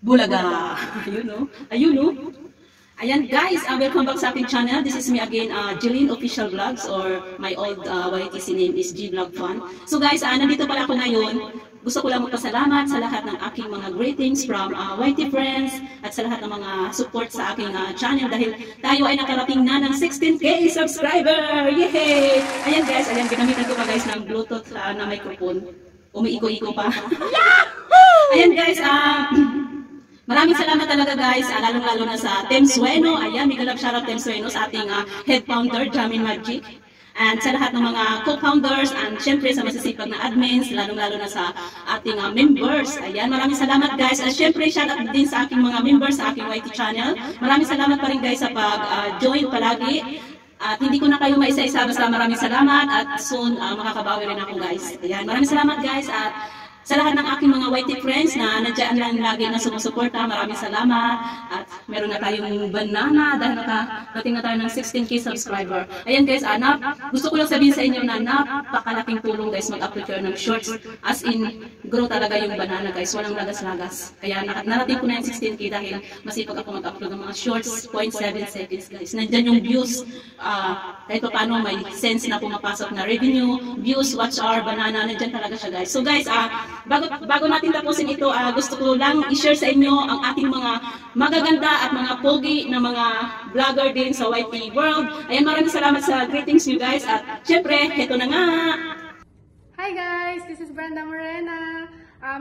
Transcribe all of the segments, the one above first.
Bulaga. Ayun no? Ayun no? Ayan guys, welcome back sa aking channel. This is me again, Jeline Official Vlogs, or my old YTC name is G Vlog Fun. So guys, nandito pala ako ngayon. Gusto ko lang magpasalamat sa lahat ng aking mga greetings from YT friends at sa lahat ng mga support sa aking channel dahil tayo ay nakarating na ng 16K subscriber! Yay! Ayan guys, ayan, ginamitan ko pa guys ng Bluetooth na microphone. Umiiko-iko pa. Ayan guys, maraming salamat talaga guys, lalong-lalo na sa Team Sueno. Ayan, may galap shoutout Team Sueno sa ating head founder, Jamin Magic. And sa lahat ng mga co-founders and syempre sa masisipag na admins, lalong-lalo na sa ating members. Ayan, maraming salamat guys. At syempre, shoutout din sa aking mga members sa aking YT channel. Maraming salamat pa rin guys sa pag-join palagi. At hindi ko na kayo maisa-isa, basta maraming salamat at soon makakabawi rin ako guys. Ayan, maraming salamat guys at sa lahat ng aking mga YT friends na nandiyan lang lagi na sumusuporta, maraming salamat. At meron na tayong banana dahil nakarating na tayo ng 16K subscriber. Ayan guys, gusto ko lang sabihin sa inyo na napakalaking tulong guys mag-upload kayo ng shorts. As in, grow talaga yung banana guys, walang lagas-lagas. Kaya narating ko na yung 16K dahil masipag ako mag-upload ng mga shorts, 0.7 seconds guys. Nandiyan yung views, kahit pa paano may sense na pumapasok na revenue, views, watch hour, banana, nandiyan talaga siya guys. So guys, bago natin tapusin ito, gusto ko lang i-share sa inyo ang ating mga magaganda at mga pogi na mga vlogger din sa YT World. Ayan, maraming salamat sa greetings nyo guys. At syempre, ito na nga. Hi guys, this is Brenda Morena.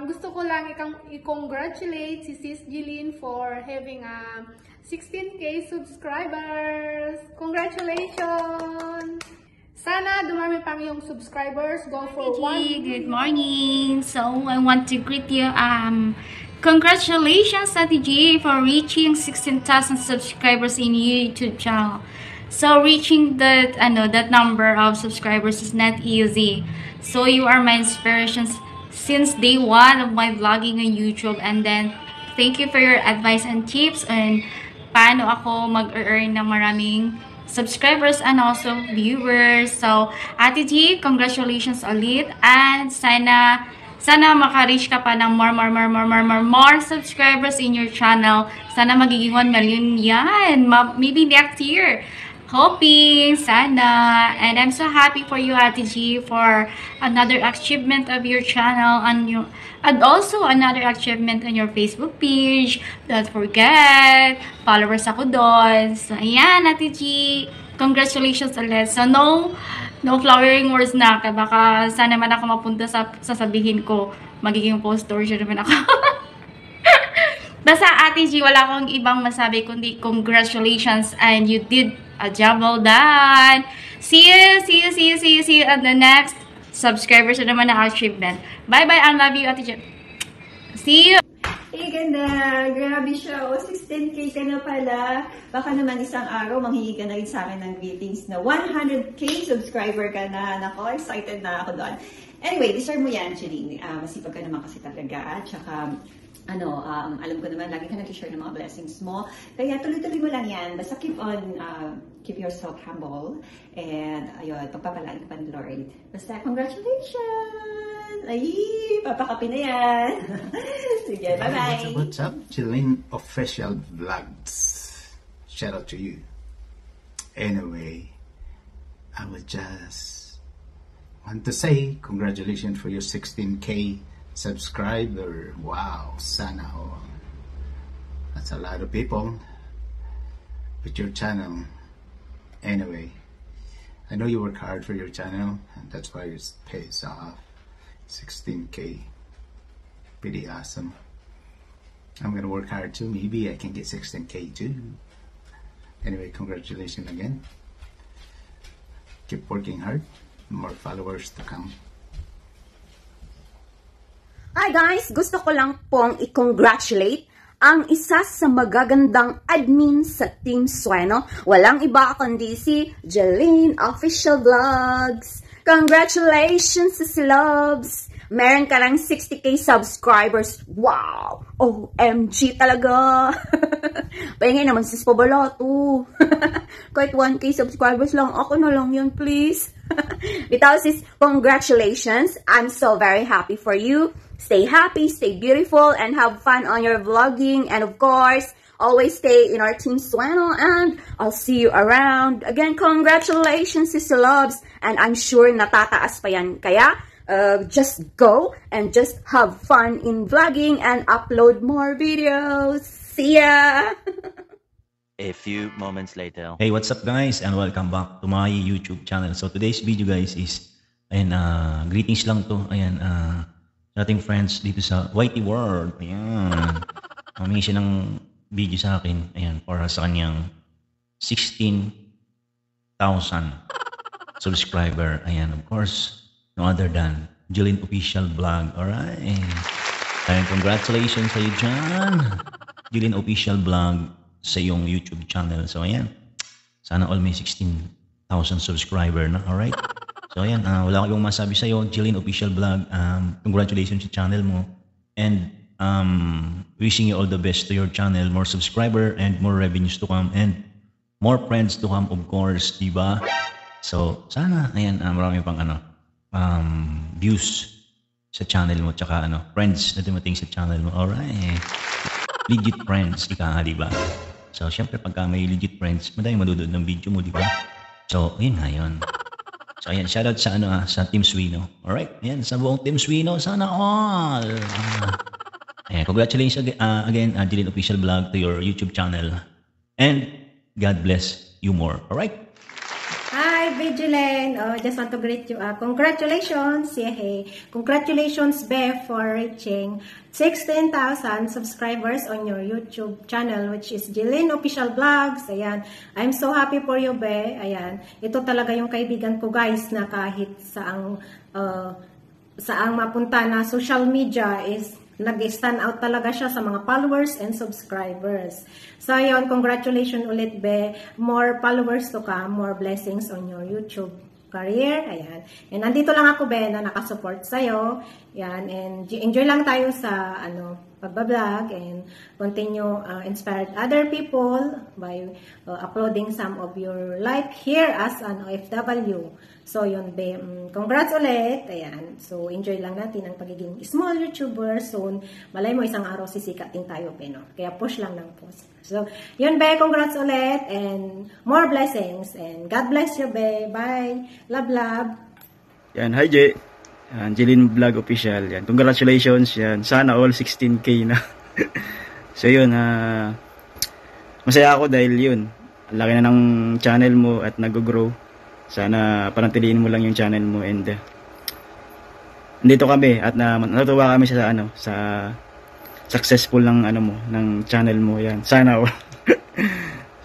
Gusto ko lang i-congratulate si Sis Jeline for having 16K subscribers. Congratulations! Sana dumami pa yung subscribers. Go for Good morning. So I want to greet you. Congratulations, Ate G, for reaching 16,000 subscribers in YouTube channel. So reaching that number of subscribers is not easy. So you are my inspirations since day one of my vlogging on YouTube. And then thank you for your advice and tips and paano ako mag-earn ng maraming subscribers and also viewers. So, Ate G, congratulations ulit and sana maka-reach ka pa ng more subscribers in your channel. Sana magiging 1 million yan. Maybe next year. Hoping, sana. And I'm so happy for you, Ate G, for another achievement of your channel and also another achievement on your Facebook page. Don't forget, followers ako doon. So, ayan, Ate G. Congratulations ulit. So, no flowering words na. Kaya baka sana man ako mapunta sa sasabihin ko, magiging poster siya naman ako. Basta, Ate G, wala akong ibang masabi kundi congratulations and you did a job well done. See you on the next subscribers na naman na achievement. Bye-bye, I love you, Ate G. See you! Hey, ganda! Grabe siya. 16K ka na pala. Baka naman isang araw, manghingi ka na rin sa akin ng greetings na 100K subscriber ka na. Nako, excited na ako doon. Anyway, deserve mo yan, Jeline. Masipag ka naman kasi talaga. Tsaka, alam ko naman, lagi ka nag-share ng mga blessings mo. Kaya tuloy-tuloy mo lang yan. Basta keep yourself humble. And, ayun, pagpapalaan ka pa ni Lord. Basta, congratulations! Ay, papakapi na yan. Sige, bye-bye. What's up? Jeline Official Vlogs. Shout out to you. Anyway, I would just want to say congratulations for your 16K subscriber. Wow, sana all. That's a lot of people with your channel. Anyway, I know you work hard for your channel and that's why it pays off. 16K, pretty awesome. I'm gonna work hard too. Maybe I can get 16K too. Anyway, congratulations again. Keep working hard. More followers to come. Hi guys! Gusto ko lang pong i-congratulate ang isa sa magagandang admin sa Team Sueno. Walang iba kundi si Jeline Official Vlogs. Congratulations, Sis Loves! Meron ka ng 60K subscribers. Wow! OMG talaga! Pahingin naman sis Pabalato. Kahit 1K subscribers lang, ako na lang yun, please. Bitaw sis, congratulations. I'm so very happy for you. stay happy, stay beautiful, and have fun on your vlogging. And of course, always stay in our Team Sueno, and I'll see you around. Again, congratulations, Sister Loves, and I'm sure natataas pa yan. Kaya, just go and just have fun in vlogging and upload more videos. See ya! A few moments later. Hey, what's up guys, and welcome back to my YouTube channel. So today's video guys is, ayan, greetings lang to, ayan, sa ating friends dito sa YT World. Ayan, humingi siya ng video sa akin, ayan, para sa kanyang 16,000 subscriber. Ayan, of course, no other than Jillian Official Vlog. Alright, and congratulations sa iyo dyan, Jillian Official Vlog, sa iyong YouTube channel. So ayan, sana all may 16,000 subscriber na. Alright, so ayan, wala akong masabi sa iyo, Jillian Official Vlog. Congratulations sa channel mo, and wishing you all the best to your channel, more subscriber and more revenues to come, and more friends to come, of course, diba? So sana ayan, marami pang views sa channel mo, tsaka friends na dumating sa channel mo. Alright, legit friends, ika, diba? So, syempre, pagka may legit friends, madami madudod ng video mo, di ba? So, yun nga yun. So, ayan, shoutout sa, sa Team Sueno. Alright, ayan, sa buong Team Sueno, sana all! Ayan, congratulations again, Jillian Official Vlog, to your YouTube channel. And, God bless you more. Alright? Hi, Vigilant. Just want to greet you. Congratulations. Yeah, congratulations, Beth, for reaching 16,000 subscribers on your YouTube channel, which is Jillian Official Vlogs. Ayan. I'm so happy for you, Beth. Ayan. Ito talaga yung kaibigan ko, guys, na kahit saang mapunta na social media is nag-stand out talaga siya sa mga followers and subscribers. So, yun, congratulations ulit, Be. More followers to come, more blessings on your YouTube career. Ayan. And nandito lang ako, Be, na nakasupport sa'yo. Ayan. And enjoy lang tayo sa, pagbablog, and continue inspire other people by uploading some of your life here as an OFW. So, yun, Be. Congrats ulit. Ayan. So, enjoy lang natin ang pagiging small YouTuber. Soon, malay mo, isang araw sisikatin tayo, Be, no? Kaya push lang ng push. So, yun, Be. Congrats ulit. And more blessings. And God bless you, Be. Bye. Love, love. Yan. Hi, Jay. Jillian Vlog Official. Yan. Congratulations. Yan. Sana all 16K na. So, yun. Masaya ako dahil yun. Laki na ng channel mo at nag-grow. Sana panatiliin mo lang yung channel mo, and nandito kami at natutuwa kami sa sa successful ng ng channel mo. Yan. Sana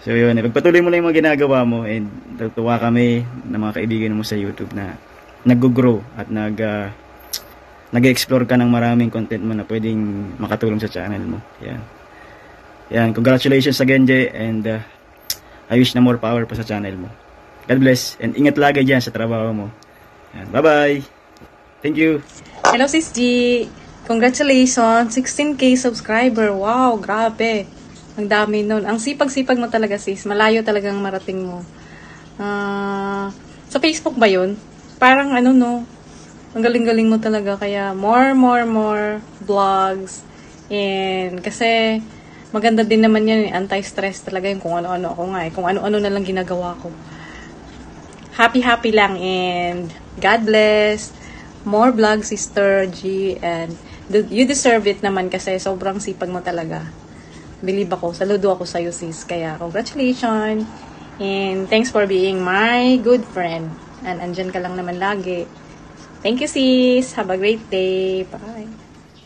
so yun, pagpatuloy mo lang yung mga ginagawa mo, and natutuwa kami ng mga kaibigan mo sa YouTube na nag-grow at nag-explore ka ng maraming content mo na pwedeng makatulong sa channel mo. Yan. Yan, congratulations again, Jay, and I wish na more power pa sa channel mo. God bless, and ingat lagi dyan sa trabaho mo. Bye-bye. Thank you. Hello, Sis G. Congratulations, 16K subscriber. Wow, grabe. Ang dami nun. Ang sipag-sipag mo talaga, sis. Malayo talagang marating mo. Sa Facebook ba yun? Parang no? Ang galing-galing mo talaga. Kaya more vlogs. And kasi maganda din naman yan. Anti-stress talaga yung kung ano-ano ako nga. Kung ano-ano na lang ginagawa ko. Happy lang, and God bless. More vlogs, Sister G, and you deserve it naman kasi sobrang sipag mo talaga. Believe ako, saludo ako sa'yo, sis. Kaya congratulations, and thanks for being my good friend. And andyan ka lang naman lagi. Thank you, sis. Have a great day. Bye.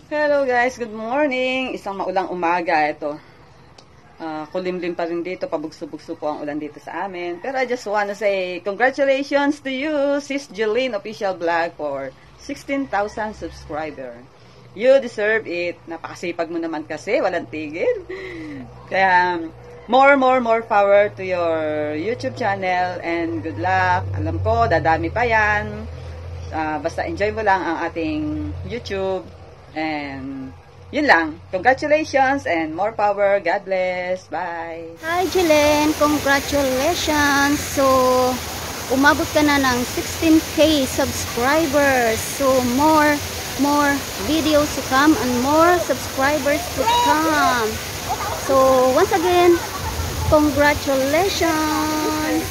Hello guys, good morning. Isang maulang umaga ito. Kulimlim pa rin dito, pabugso-bugso po ang ulan dito sa amin. Pero I just wanna say congratulations to you, Sis Jillian Official Vlog, for 16,000 subscriber. You deserve it. Napakasipag mo naman kasi, walang tigil. Kaya more power to your YouTube channel, and good luck. Alam ko, dadami pa yan. Basta enjoy mo lang ang ating YouTube, and yun lang. Congratulations and more power. God bless. Bye. Hi, Jillian. Congratulations. So, umabot ka na ng 16K subscribers. So, more more videos to come and more subscribers to come. So once again, congratulations!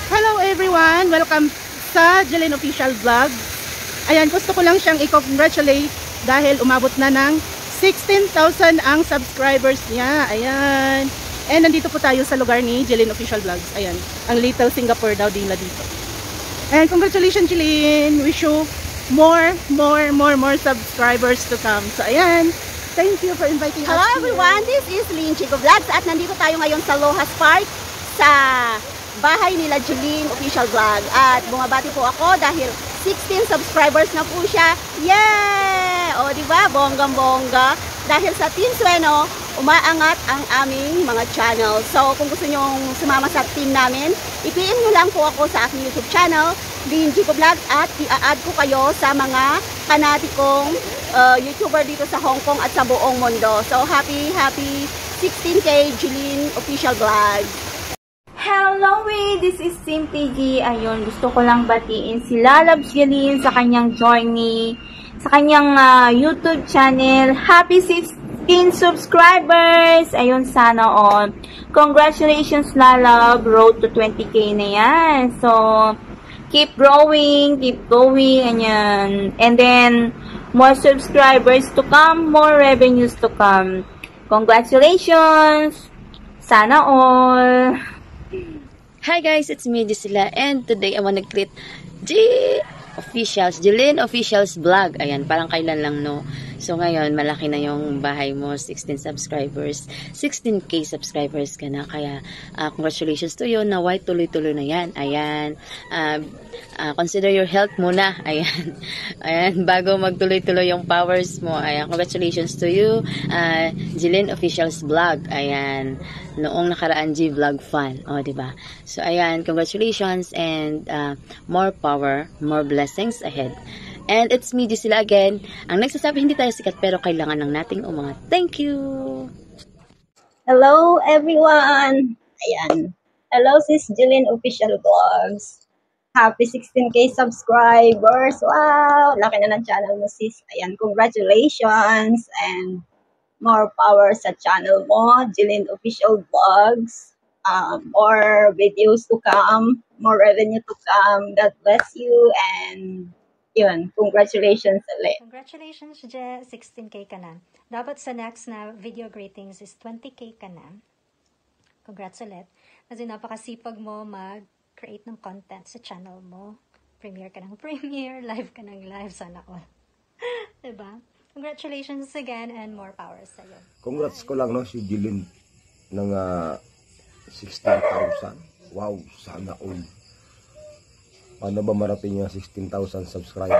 Hello everyone! Welcome sa Jillian Official Vlog. Ayan, gusto ko lang siyang i-congratulate dahil umabot na ng 16,000 ang subscribers niya. Ayan. And nandito po tayo sa lugar ni Jillian Official Vlogs. Ayan, ang Little Singapore daw nila dito. And congratulations Jillian! Wish you more subscribers to come. So ayan, thank you for inviting us. Hello everyone, this is Lynn Chico Vlogs at nandito tayo ngayon sa Lohas Park sa bahay nila Jillian Official Vlog. At bumabati po ako dahil 16 subscribers na po siya. Yeah! O diba, bonggang-bongga. Dahil sa Team Sueno, umaangat ang aming mga channel. So kung gusto nyong sumama sa team namin, i-PM nyo lang po ako sa aking YouTube channel, Lynn Chico Vlogs, at i-add ko kayo sa mga kanatikong YouTuber dito sa Hong Kong at sa buong mundo. So happy 16K Jillian Official Vlog. Hello, this is Simply G. Ayun, gusto ko lang batiin si Lalabs Jillian sa kanyang journey, sa kanyang YouTube channel. Happy 16 subscribers! Ayun, sana all. Congratulations, Lalab. Road to 20K na yan. So, keep growing, keep going, ayan. And then, more subscribers to come, more revenues to come. Congratulations! Sana all. Hi guys, it's me, Gisela, and today I wanna greet Jillian Officials Vlog. Ayan, parang kailan lang, no? So ngayon, malaki na yung bahay mo, 16 subscribers, 16K subscribers ka na. Kaya, congratulations to you, na white tuloy-tuloy na yan. Ayan, consider your health muna. Ayan, ayan, bago magtuloy-tuloy yung powers mo. Ayan, congratulations to you, Jillian Officials Vlog. Ayan, noong nakaraan G-Vlog Fun. O, diba? So, ayan, congratulations and more power, more blessings ahead. And it's me, Gisela again. Ang nagsasabi, hindi tayo sikat pero kailangan lang nating umangat. Thank you! Hello everyone! Ayan. Hello sis Jillian Official Vlogs. Happy 16K subscribers! Wow! Laki na ng channel mo sis. Ayan, congratulations! And more power sa channel mo, Jillian Official Vlogs. More videos to come, more revenue to come. God bless you and yun, congratulations ulit. Congratulations, Je. 16K ka na. Dapat sa next na video greetings is 20K ka na. Congrats ulit. Kasi napakasipag mo mag-create ng content sa channel mo. Premiere ka ng premiere, live ka ng live, sana all. Diba? Congratulations again and more power sa'yo. Congrats ko lang, no, si Jillian ng 16,000. Wow, sana all. Paano ba marating yung 16,000 subscribers?